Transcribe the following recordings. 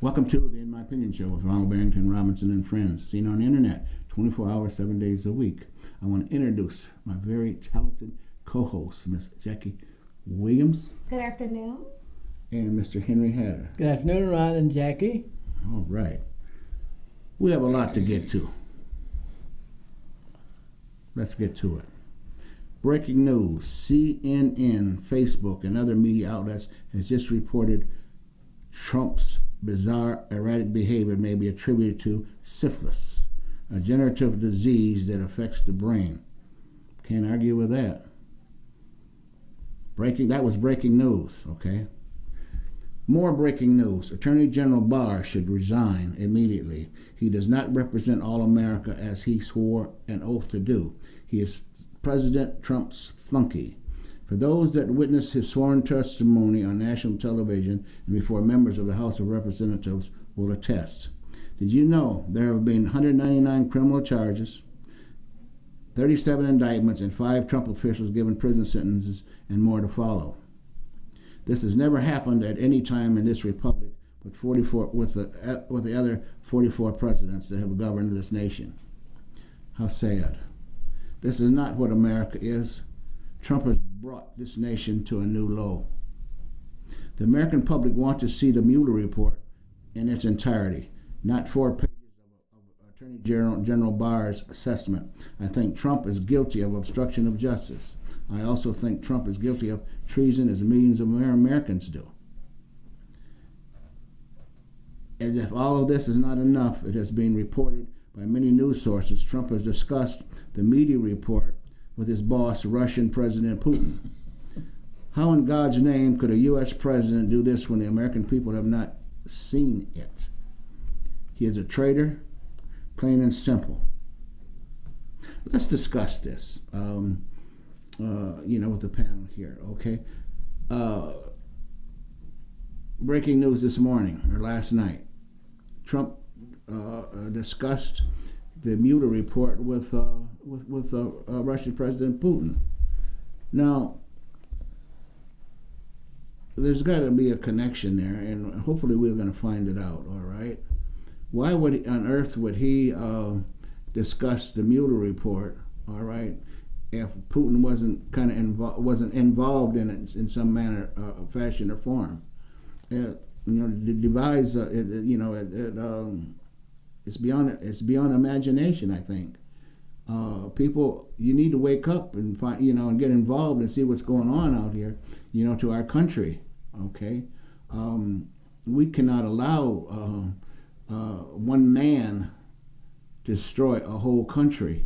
Welcome to the In My Opinion Show with Ronald, Barrington, Robinson, and friends. Seen on the internet, 24 hours, 7 days a week. I want to introduce my very talented co-host, Miss Jackie Williams. Good afternoon. And Mr. Henry Hatter. Good afternoon, Ron and Jackie. All right. We have a lot to get to. Let's get to it. Breaking news. CNN, Facebook, and other media outlets has just reported Trump's bizarre, erratic behavior may be attributed to syphilis, a degenerative disease that affects the brain. Can't argue with that. That was breaking news, okay? More breaking news. Attorney General Barr should resign immediately. He does not represent all America as he swore an oath to do. He is President Trump's flunky. For those that witnessed his sworn testimony on national television and before members of the House of Representatives will attest. Did you know there have been 199 criminal charges, 37 indictments, and 5 Trump officials given prison sentences and more to follow? This has never happened at any time in this republic with the other 44 presidents that have governed this nation. How sad. This is not what America is. Trump has brought this nation to a new low. The American public want to see the Mueller report in its entirety, not 4 pages of Attorney General Barr's assessment. I think Trump is guilty of obstruction of justice. I also think Trump is guilty of treason, as millions of Americans do. As if all of this is not enough, it has been reported by many news sources Trump has discussed the media report with his boss, Russian President Putin. How in God's name could a U.S. president do this when the American people have not seen it? He is a traitor, plain and simple. Let's discuss this, with the panel here, okay? Breaking news this morning, or last night. Trump discussed the Mueller report with Russian President Putin. Now, there's got to be a connection there, and hopefully we're going to find it out. All right, why on earth would he discuss the Mueller report? All right, if Putin wasn't involved in it in some manner, fashion, or form. The devise, it's beyond imagination. I think people, you need to wake up and find, and get involved and see what's going on out here, to our country. Okay, we cannot allow one man to destroy a whole country.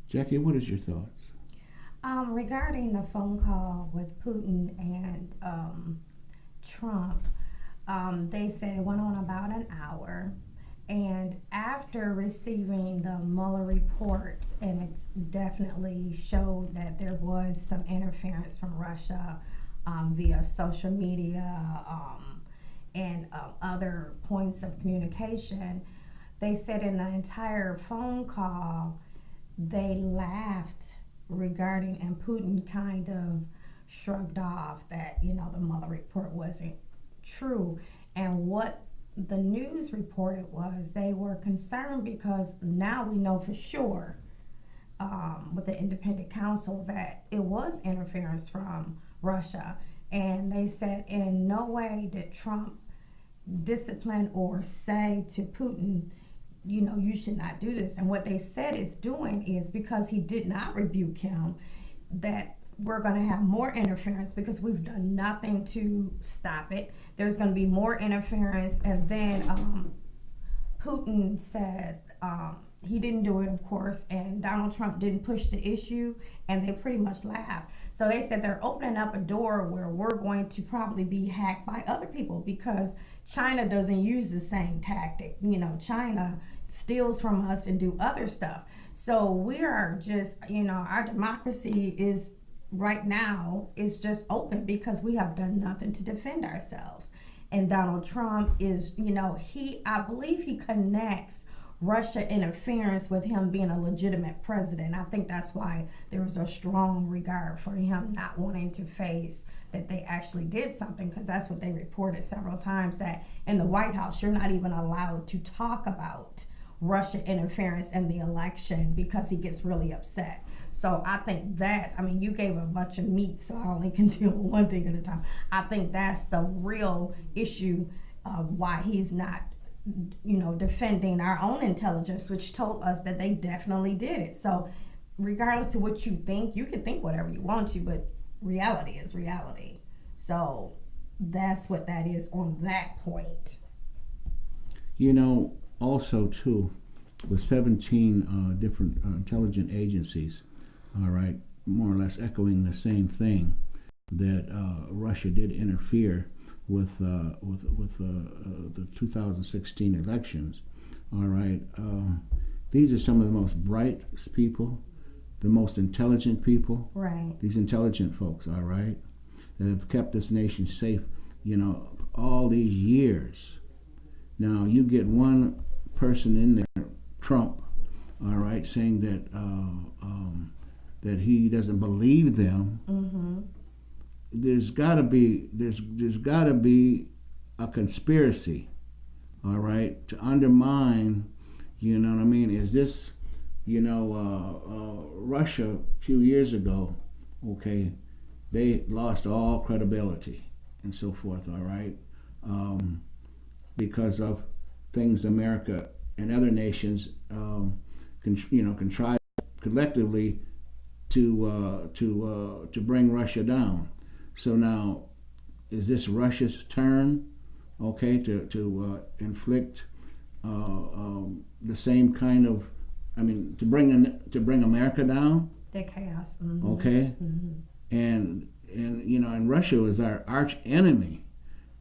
Jackie, what is your thoughts? Regarding the phone call with Putin and Trump, they said it went on about an hour. And after receiving the Mueller report, and it definitely showed that there was some interference from Russia via social media and other points of communication, they said in the entire phone call, they laughed regarding, and Putin kind of shrugged off that, the Mueller report wasn't true. And what the news reported was they were concerned because now we know for sure with the independent counsel that it was interference from Russia. And they said in no way did Trump discipline or say to Putin, you should not do this. And what they said is doing is, because he did not rebuke him, that we're going to have more interference because we've done nothing to stop it. There's going to be more interference. And then Putin said he didn't do it, of course, and Donald Trump didn't push the issue, and they pretty much laughed. So they said they're opening up a door where we're going to probably be hacked by other people because China doesn't use the same tactic. China steals from us and do other stuff. So we are just, our democracy is right now is just open because we have done nothing to defend ourselves. And Donald Trump is, I believe he connects Russia interference with him being a legitimate president. I think that's why there was a strong regard for him not wanting to face that they actually did something, because that's what they reported several times, that in the White House you're not even allowed to talk about Russia interference in the election because he gets really upset. So I think you gave a bunch of meat, so I only can deal with one thing at a time. I think that's the real issue of why he's not, defending our own intelligence, which told us that they definitely did it. So regardless of what you think, you can think whatever you want to, but reality is reality. So that's what that is on that point. Also too, with 17 different intelligence agencies, all right, more or less echoing the same thing, that Russia did interfere with the 2016 elections. All right, these are some of the most brightest people, the most intelligent people. Right. These intelligent folks, all right, that have kept this nation safe, all these years. Now you get one person in there, Trump, all right, saying that that he doesn't believe them. Mm-hmm. There's got to be a conspiracy, all right, to undermine. You know what I mean? Is this, Russia a few years ago? Okay, they lost all credibility and so forth. All right, because of things America and other nations contrive collectively to bring Russia down. So now, is this Russia's turn, okay, to inflict the same kind of, to bring America down? The chaos. Mm-hmm. Okay, mm-hmm. and Russia was our arch enemy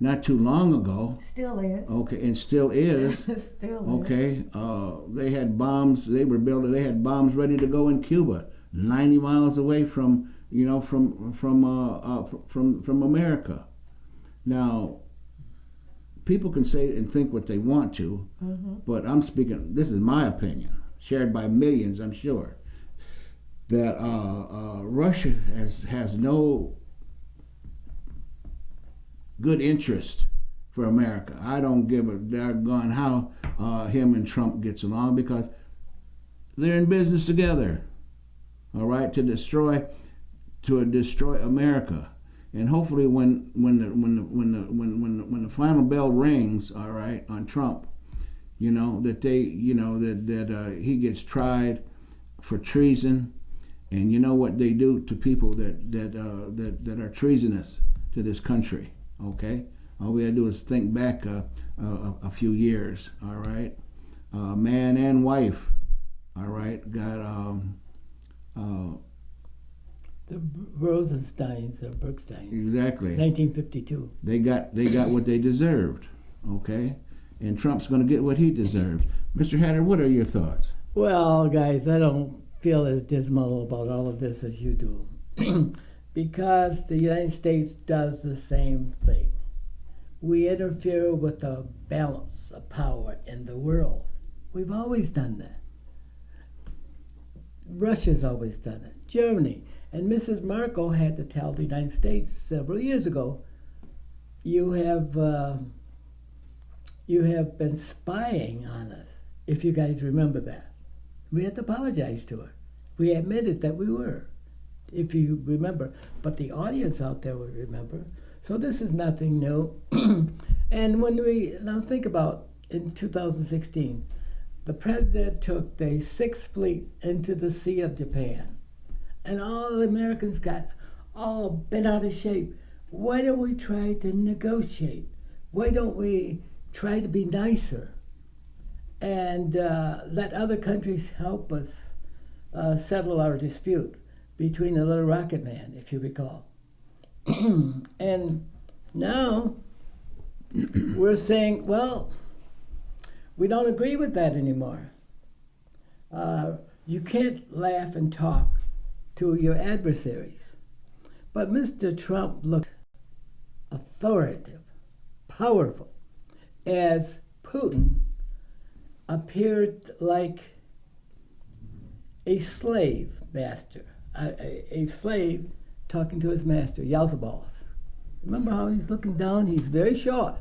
not too long ago. Still is. Okay, and still is. Still okay. They had bombs. They had bombs ready to go in Cuba, 90 miles away from America. Now, people can say and think what they want to, mm-hmm. but I'm speaking. This is my opinion, shared by millions, I'm sure. That Russia has no good interest for America. I don't give a doggone how him and Trump gets along, because they're in business together. All right, to destroy America, and hopefully when the final bell rings, all right, on Trump, that that he gets tried for treason, and you know what they do to people that are treasonous to this country. Okay, all we had to do is think back a few years. All right, man and wife. All right, got the Rosensteins or Brooksteins. Exactly. 1952. They got what they deserved. Okay, and Trump's going to get what he deserved. Mr. Hatter, what are your thoughts? Well, guys, I don't feel as dismal about all of this as you do. Because the United States does the same thing. We interfere with the balance of power in the world. We've always done that. Russia's always done it. Germany. And Mrs. Merkel had to tell the United States several years ago, you have been spying on us, if you guys remember that. We had to apologize to her. We admitted that we were, if you remember, but the audience out there would remember. So this is nothing new. And when we now think about in 2016, the president took the Sixth Fleet into the Sea of Japan, and all the Americans got all bent out of shape. Why don't we try to negotiate? Why don't we try to be nicer and let other countries help us settle our dispute between the little rocket man, if you recall. And now we're saying, well, we don't agree with that anymore. You can't laugh and talk to your adversaries. But Mr. Trump looked authoritative, powerful, as Putin appeared like a slave master, a slave talking to his master, Yalzabal. Remember how he's looking down? He's very short,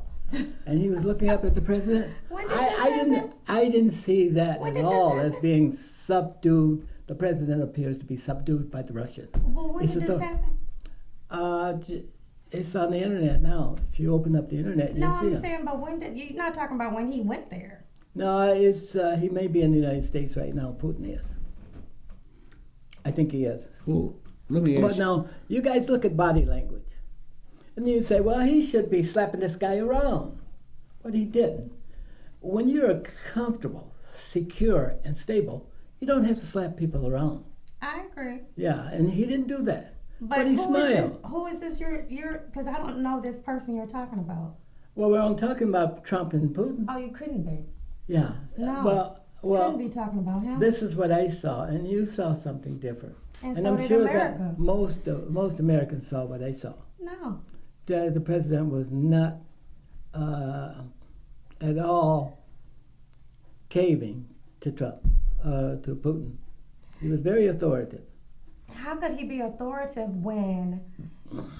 and he was looking up at the president. When did this happen? I didn't see that When at did this all as happen? being subdued. The president appears to be subdued by the Russians. Well, when did this happen? It's on the internet now. If you open up the internet, No, you'll see I'm him. saying, but when did you're not talking about when he went there? No, it's he may be in the United States right now. Putin is. I think he is. Well, let me But ask you. now, you guys look at body language. And you say, well, he should be slapping this guy around. But he didn't. When you're comfortable, secure, and stable, you don't have to slap people around. I agree. Yeah, and he didn't do that. But he who smiled. is this? Who is this? You're because I don't know this person you're talking about. Well, we're only talking about Trump and Putin. Oh, you couldn't be. Yeah. No. Well, Couldn't be talking about him. this is what I saw, and you saw something different. And and so I'm did sure America. that most Americans saw what I saw. No. That the president was not at all caving to Trump, to Putin. He was very authoritative. How could he be authoritative when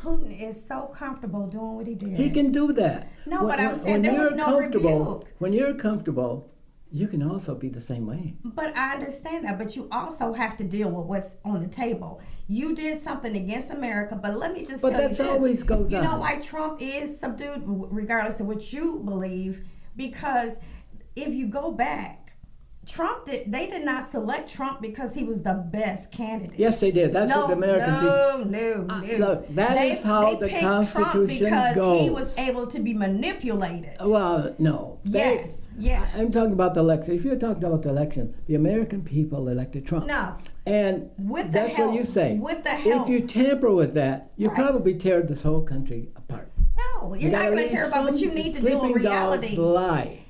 Putin is so comfortable doing what he did? He can do that. No, but I'm saying there was no rebuke. When you're comfortable, you can also be the same way. But I understand that, but you also have to deal with what's on the table. You did something against America, but let me just But tell you that's this. always goes You know on. why Trump is subdued, regardless of what you believe? Because if you go back, they did not select Trump because he was the best candidate. Yes, they did. That's what the American people. No. Look, that is how the picked Constitution Trump because goes. he was able to be manipulated. Well, no. Yes. I'm talking about the election. If you're talking about the election, the American people elected Trump. No. And With the that's help- what you say. with the help. If you tamper with that, you Right. probably tear this whole country apart. No, you're not gotta going to leave tear about, but you some need to deal with sleeping dogs reality. lie.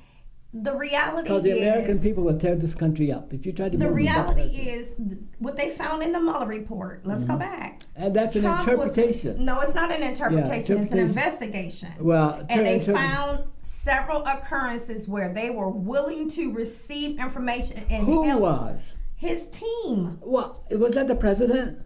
The reality Because the American is, people will tear this country up if you try to. the move reality the president. is what they found in the Mueller report. Let's go back. And that's an Trump interpretation. no, it's not an interpretation. It's an interpretation. investigation. Well, and they interpret- found several occurrences where they were willing to receive information and Who help was? his team. Well, was that the president?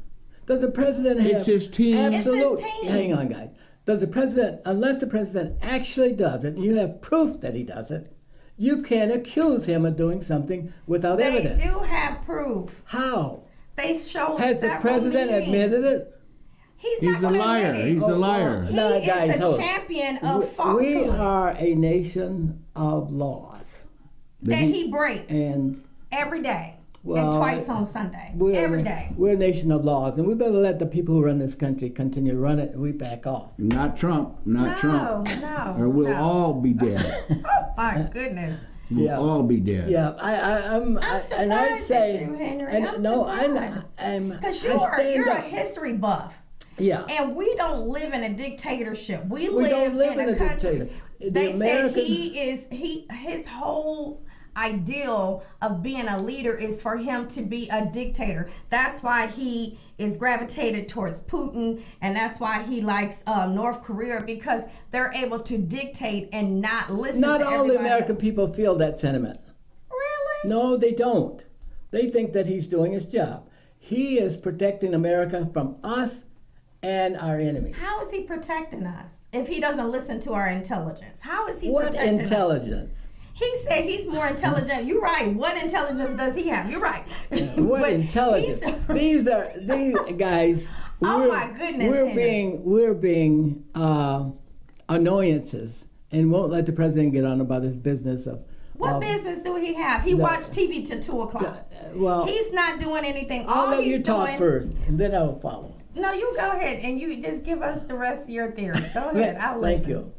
Does the president have? It's his team. It's his Absolute. team. Hang on, guys. Does the president, unless the president actually does it, and you have proof that he does it, you can't accuse him of doing something without They evidence. do have proof. How? They showed Has the several president meetings. admitted it? He's He's not a gonna liar. admit it. He's a liar. He No, is guys, the hold on. champion of We falsehood are a nation of laws. that he breaks And every day Well, and twice on Sunday. we're, Every day. We're a nation of laws, and we better let the people who run this country continue to run it, and we back off. Not Trump. Not Trump. No. Or we'll no. all be dead. Oh my goodness. We'll Yeah. all be dead. Yeah, I'm surprised and I say, at you, Henry. and I'm no, surprised. I'm Because I you're stand a up. history buff. Yeah. And we don't live in a dictatorship. We don't live in a country. dictator. The They said American- his whole ideal of being a leader is for him to be a dictator. That's why he is gravitated towards Putin, and that's why he likes North Korea, because they're able to dictate and not listen Not to all the everybody American else. people feel that sentiment. Really? No, they don't. They think that he's doing his job. He is protecting America from us and our enemies. How is he protecting us if he doesn't listen to our intelligence? How is he What protecting us? intelligence? He said he's more intelligent. You're right. What intelligence does he have? You're right. What But intelligence? he's- These guys. Oh, my goodness, Henry. We're being annoyances, and won't let the president get on about his business of. What business do he have? He the- watched TV till 2:00. Well, He's not doing anything. I'll All let he's you talk doing. first, and then I'll follow. No, you go ahead and you just give us the rest of your theory. Go ahead. I'll listen. Thank you.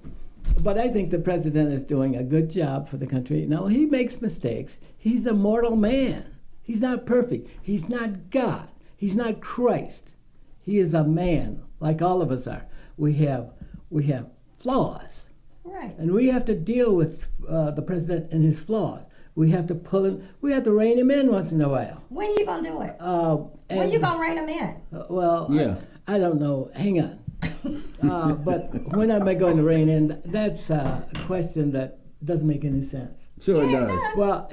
But I think the president is doing a good job for the country. Now, he makes mistakes. He's a mortal man. He's not perfect. He's not God. He's not Christ. He is a man, like all of us are. We have flaws, Right. and we have to deal with the president and his flaws. We have to pull him. We have to rein him in once in a while. When you gonna do it? When And- you gonna rein him in? Well, Yeah. I don't know. Hang on. But when am I going to rein in? That's a question that doesn't make any sense. Sure it Yeah, it does. does. Well,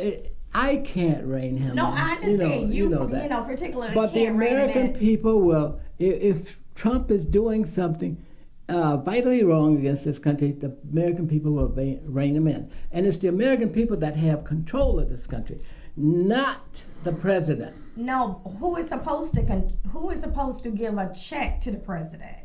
I can't rein him No, in. I understand. You know that. Particularly But the can't rein him American in. people will, if Trump is doing something vitally wrong against this country, the American people will rein him in. And it's the American people that have control of this country, not the president. No, who is supposed to give a check to the president?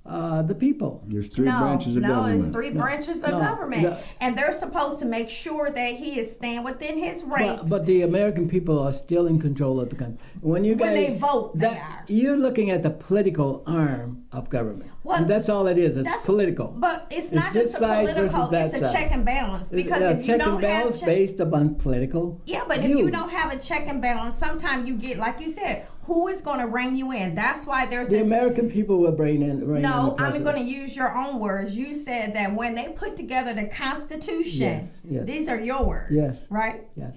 The people. There's three branches of government. it's three branches of No, government, no. and they're supposed to make sure that he is staying within his rights. But the American people are still in control of the country. When you When guys they vote, they are. You're looking at the political arm of government. Well, And that's all it is. It's That's political. But it's It's not this just a side political; versus that it's a side. check and balance. Because a if you check don't and balance have based upon political but if views. you don't have a check and balance, sometimes you get, like you said, who is going to rein you in? That's why there's The American people will rein in the No, I'm president. going to use your own words. You said that when they put together the Constitution, Yes. these are your words, Yes. right? Yes.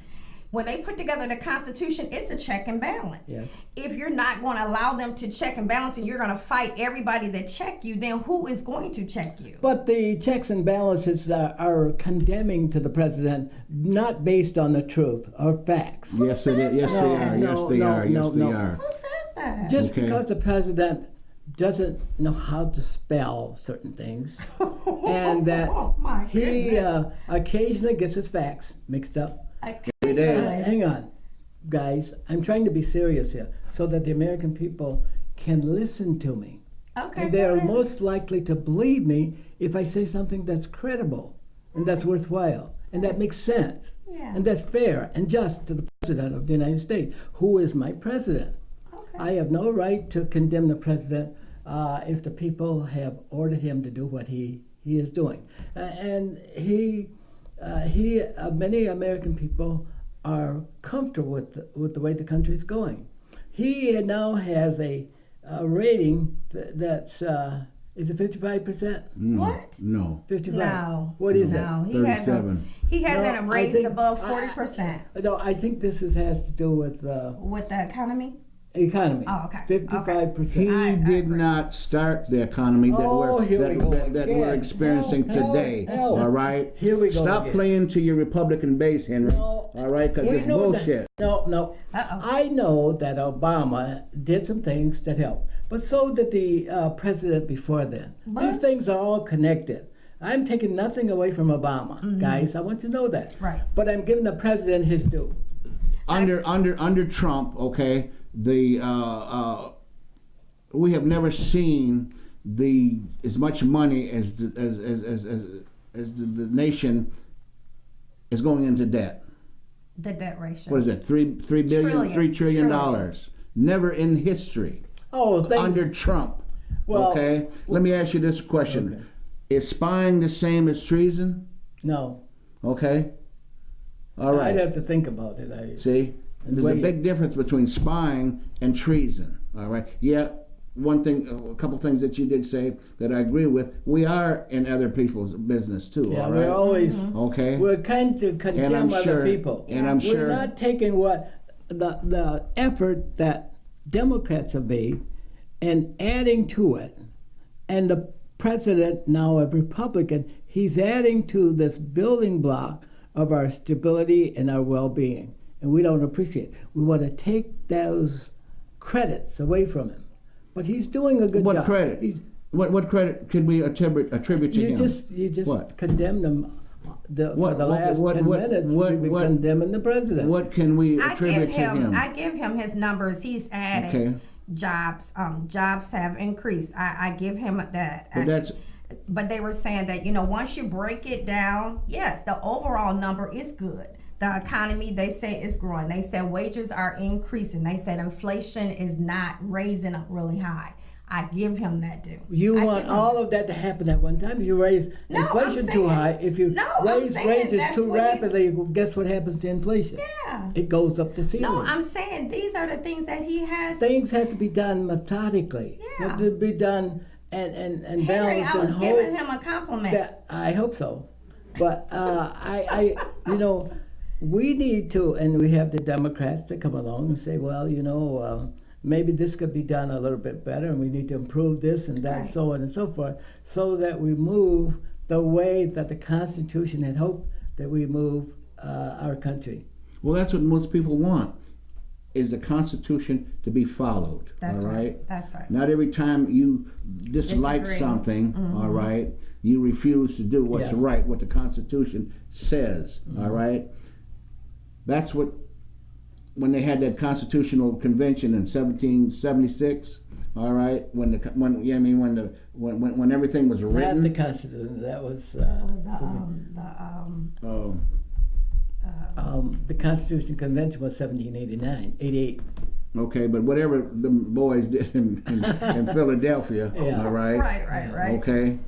When they put together the Constitution, it's a check and balance. Yes. If you're not going to allow them to check and balance and you're going to fight everybody that check you, then who is going to check you? But the checks and balances are condemning to the president, not based on the truth or facts. Yes, it is. Yes, they are. Yes, they are. Yes, they are. Who says that? Just Okay. because the president doesn't know how to spell certain things, and that Oh, my he goodness. occasionally gets his facts mixed up. Occasionally. Hang on, guys. I'm trying to be serious here, so that the American people can listen to me. Okay. And they go are ahead. most likely to believe me if I say something that's credible and that's worthwhile and that makes sense Yeah. and that's fair and just to the president of the United States, who is my president. Okay. I have no right to condemn the president if the people have ordered him to do what he is doing. And many American people are comfortable with the way the country is going. He now has a rating that's is it 55%? What? No. 55. No. What is No, it? he hasn't. 37. He hasn't No, I raised think- above 40% No, I think this has to do with with the economy. economy. Oh, okay. 55%. He I did agree. not start the economy that Oh, here we go that we're again. experiencing No, today. no. All right. Here we go Stop again. playing to your Republican base, Henry. No. All right, because We it's know bullshit. No. Uh-oh. I know that Obama did some things that helped, but so did the president before then. These But- things are all connected. I'm taking nothing away from Obama, guys. I want you to know that. Right. But I'm giving the president his due. Under Trump, okay, the we have never seen as much money as the nation is going into debt. The debt ratio. What is it? $3 billion, $3 trillion dollars. Never in history. Oh, thanks. Under Trump. Well, okay. Let me ask you this question: Okay. Is spying the same as treason? No. Okay. All right. I'd have to think about it. See, there's a wait. big difference between spying and treason. All right. Yeah. One thing, a couple things that you did say that I agree with. We are in other people's business too. Yeah, all we're right. always Okay. we're kind to condemn I'm other sure- people. and I'm we're sure- not taking what the effort that Democrats have made and adding to it. And the president, now a Republican, he's adding to this building block of our stability and our well-being. And we don't appreciate it. We want to take those credits away from him. But he's doing a good What job. credit? He's- What credit could we attribute to you him? just What? condemn them for What- the last what- 10 what- minutes. what- We've been what- condemning the president. What can we I attribute give to him? I give him his numbers. He's adding Okay. jobs. Jobs have increased. I give him that. But that's But they were saying that, once you break it down, yes, the overall number is good. The economy, they say, is growing. They said wages are increasing. They said inflation is not raising up really high. I give him that due. You I want give him all of that to happen at one time. You raise No, I'm inflation too saying- high. If you No, I'm raise saying wages that's too what he's- rapidly, guess what happens to inflation? Yeah. It goes up the ceiling. No, I'm saying these are the things that he has. Things have to be done methodically. They Yeah. have to be done and Henry, balanced I was and giving hope him a compliment. that I hope so. But we need to, and we have the Democrats to come along and say, well, maybe this could be done a little bit better, and we need to improve this and that, Right. so on and so forth, so that we move the way that the Constitution had hoped that we move our country. Well, that's what most people want, is the Constitution to be followed. That's all right. That's right. Not every time you dislike Disagree. something, all right, you refuse to do what's right, what the Constitution says, all right. That's what, when they had that Constitutional Convention in 1776, all right, when everything was Not written. the Constitution. That was the Constitution Convention was 88. Okay, but whatever the boys did in Philadelphia, all right. Right. Okay,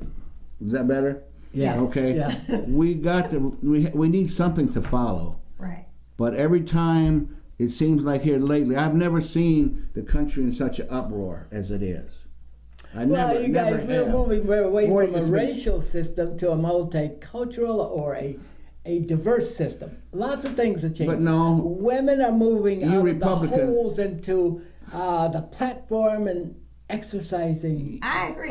is that better? Yeah. Okay. Yeah. We need something to follow. Right. But every time it seems like here lately, I've never seen the country in such an uproar as it is. You guys, we're moving away from a racial system to a multicultural or a diverse system. Lots of things are changing. But no, women are moving out of the Republican holes into the platform and exercising. I agree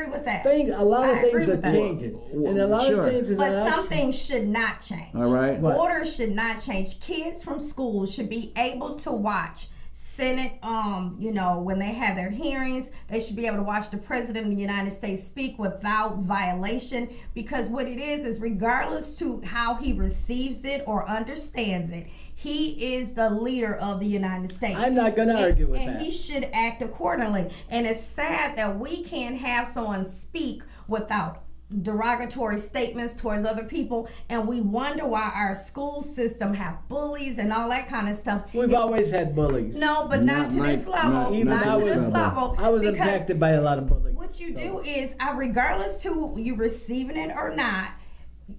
with that. A lot of I agree things are with that. changing, and a lot of changes. But some things should not change. All right. Orders should not change. Kids from school should be able to watch Senate, when they have their hearings, they should be able to watch the President of the United States speak without violation, because what it is regardless to how he receives it or understands it, he is the leader of the United States. I'm not going to argue with that. And he should act accordingly. And it's sad that we can't have someone speak without derogatory statements towards other people, and we wonder why our school system have bullies and all that kind of stuff. We've always had bullies. No, but not to this level. Not to this level. I was impacted by a lot of bullying. What you do is, regardless to you receiving it or not,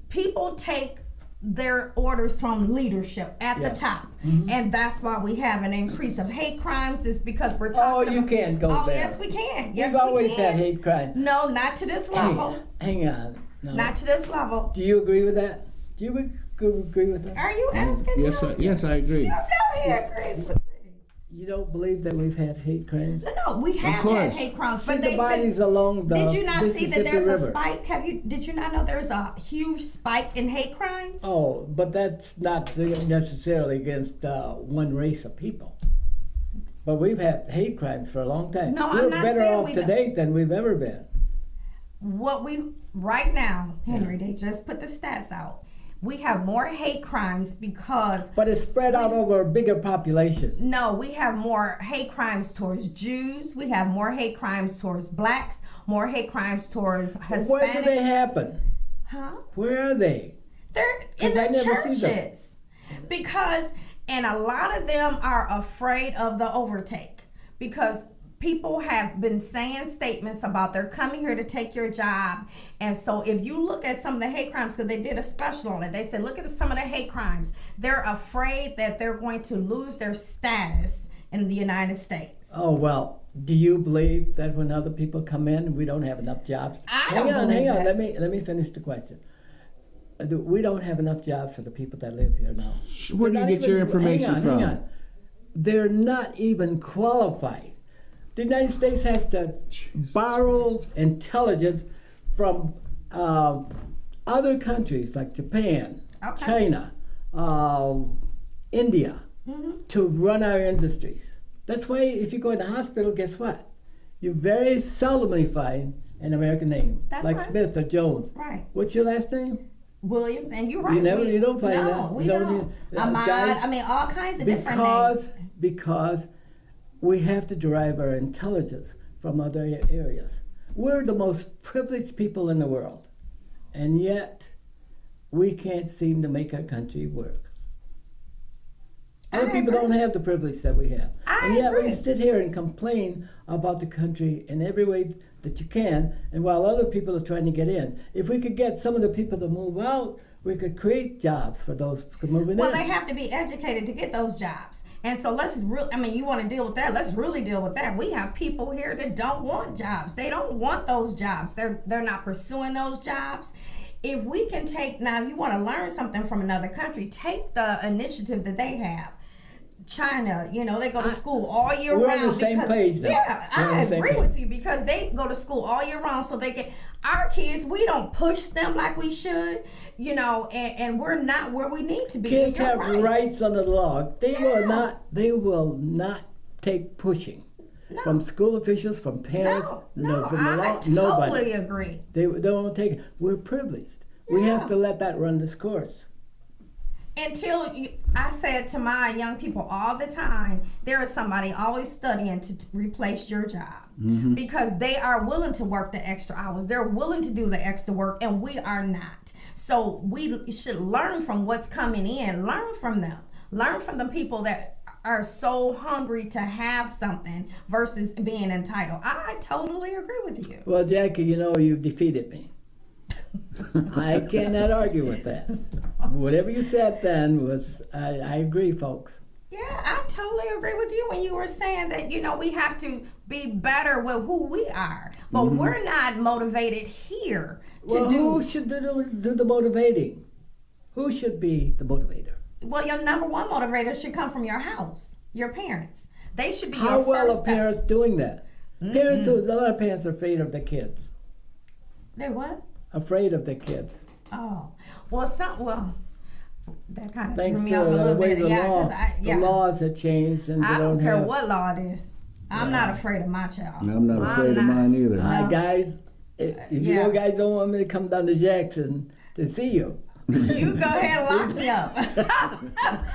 people take their orders from leadership at the top, and that's why we have an increase of hate crimes. Is because we're talking. Oh, you can't go there. Yes, we can. Yes, We've always we can. had hate crime. No, not to this level. Hang on. No. Not to this level. Do you agree with that? Do you agree with that? Are you asking Yes, him? yes, I agree. You know he agrees with me. You don't believe that we've had hate crimes? No, we have had hate crimes, but the bodies along the Did you not see that there's River. a spike? Did you not know there's a huge spike in hate crimes? Oh, but that's not necessarily against one race of people. But we've had hate crimes for a long time. No, We're I'm not better saying off we today than we've ever been. Right now, Henry, they just put the stats out. We have more hate crimes because... But it's spread out over a bigger population. No, we have more hate crimes towards Jews. We have more hate crimes towards blacks. More hate crimes towards Hispanics. Where do they happen? Huh? Where are they? They're in the churches. Because, and a lot of them are afraid of the overtake. Because people have been saying statements about they're coming here to take your job. And so if you look at some of the hate crimes, because they did a special on it, they said, look at some of the hate crimes. They're afraid that they're going to lose their status in the United States. Oh, well, do you believe that when other people come in, we don't have enough jobs? Hang on. Let me finish the question. We don't have enough jobs for the people that live here now. Where do you get your information from? Hang on. They're not even qualified. The United States has to borrow intelligence from other countries like Japan, China, India, to run our industries. That's why if you go in the hospital, guess what? You very seldomly find an American name, Smith or Jones. Right. What's your last name? Williams, and you're right. You don't find that. No, we don't. Ahmad, Guys, all kinds of different names. Because we have to derive our intelligence from other areas. We're the most privileged people in the world, and yet we can't seem to make our country work. Other people don't have the privilege that we have. And yet we sit here and complain about the country in every way that you can, and while other people are trying to get in. If we could get some of the people to move out, we could create jobs for those moving in. Well, they have to be educated to get those jobs. And so you want to deal with that, let's really deal with that. We have people here that don't want jobs. They don't want those jobs. They're not pursuing those jobs. If we can take, now if you want to learn something from another country, take the initiative that they have. China, they go to school all year we're round. on the same page now. Yeah, We're on I the same agree page. with you because they go to school all year round so they can. Our kids, we don't push them like we should, and we're not where we need to be. Kids You're have right. rights under the law. They Yeah. will not take pushing No. from school officials, from parents, No, from the law. I totally Nobody. agree. They don't take it. We're privileged. We Yeah. have to let that run this course. I said to my young people all the time, there is somebody always studying to replace your job because they are willing to work the extra hours. They're willing to do the extra work, and we are not. So we should learn from what's coming in. Learn from them. Learn from the people that are so hungry to have something versus being entitled. I totally agree with you. Well, Jackie, you defeated me. I cannot argue with that. Whatever you said then I agree, folks. Yeah, I totally agree with you when you were saying that, we have to be better with who we are. But we're not motivated here to Well, do. who should do the motivating? Who should be the motivator? Well, your number one motivator should come from your house, your parents. They should be How your well first are parents doing that? Parents, a lot of parents are afraid of their kids. They what? Afraid of their kids. Oh, that kind of threw Thanks me to off a the little way bit. the Yeah, law, 'cause the laws have changed, and they I don't care have. what law it is. I'm not afraid of my child. I'm not afraid of mine either. Guys, if Yeah. you guys don't want me to come down to Jackson to see you, You go ahead and lock me up.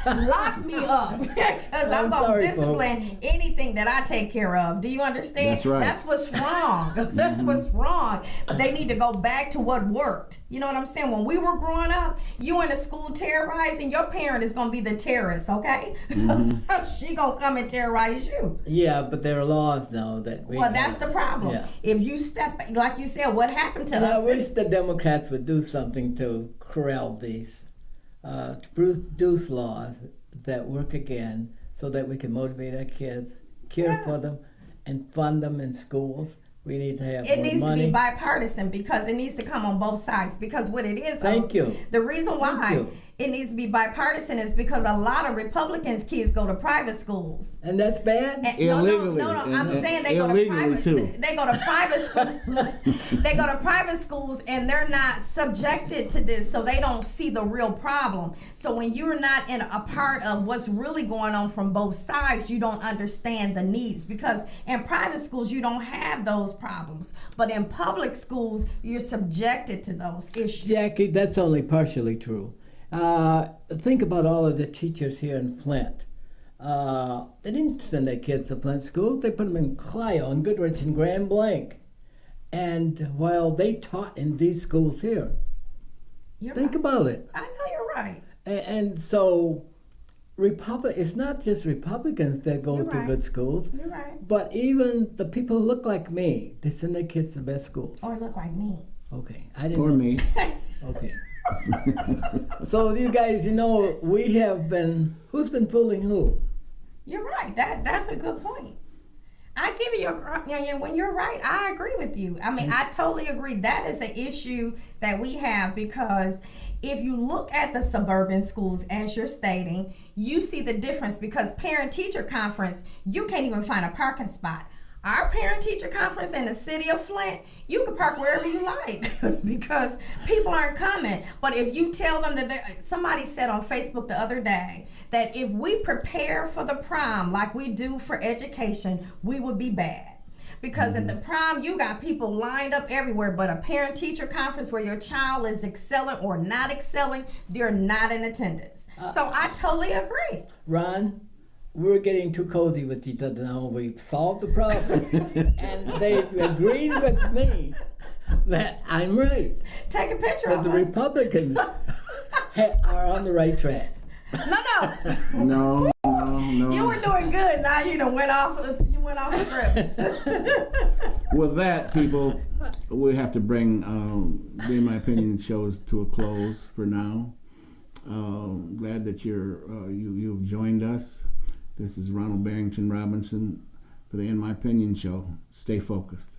Lock me up. Because I'm going sorry, to discipline anything that I take care of. Do you understand? That's right. That's what's wrong. That's what's wrong. They need to go back to what worked. You know what I'm saying? When we were growing up, you in the school terrorizing, your parent is going to be the terrorist, okay? She going to come and terrorize you. yeah, but there are laws now that we. Well, that's the problem. Yeah. If you step, like you said, what happened to And I us? wish the Democrats would do something to corral these, to produce laws that work again, so that we can motivate our kids, care for them, and fund them in schools. We need to have It more needs money. to be bipartisan because it needs to come on both sides. Because what it is, Thank you. The reason why you. it needs to be bipartisan is because a lot of Republicans' kids go to private schools. And that's bad? And- Illegally. No. I'm And- saying they go to illegally, private. too. They go to private schools. They go to private schools, and they're not subjected to this, so they don't see the real problem. So when you're not in a part of what's really going on from both sides, you don't understand the needs. Because in private schools, you don't have those problems, but in public schools, you're subjected to those issues. Jackie, that's only partially true. Think about all of the teachers here in Flint. They didn't send their kids to Flint schools. They put them in Clio and Goodrich and Grand Blanc. And while they taught in these schools here, You're think right. about it. I know you're right. And so, it's not just Republicans that go You're to right. good schools, You're right. but even the people who look like me, they send their kids to the best schools. Or look like me. Okay, I didn't Or know. me. Okay. So you guys, we have been. Who's been fooling who? You're right. That's a good point. I give you when you're right, I agree with you. I mean, I totally agree. That is an issue that we have because if you look at the suburban schools, as you're stating, you see the difference because parent-teacher conference, you can't even find a parking spot. Our parent-teacher conference in the city of Flint, you can park wherever you like because people aren't coming. But if you tell them that, somebody said on Facebook the other day that if we prepare for the prom like we do for education, we would be bad. Because at the prom, you got people lined up everywhere, but a parent-teacher conference where your child is excelling or not excelling, they're not in attendance. So I totally agree. Ron, we're getting too cozy with each other now. We've solved the problem, and they've agreed with me that I'm right. Take a picture That of the us. Republicans are on the right track. No. No. You were doing good. Now you done went off. You went off script. With that, people, we have to bring the In My Opinion shows to a close for now. Glad that you've joined us. This is Ronald Barrington Robinson for the In My Opinion show. Stay focused.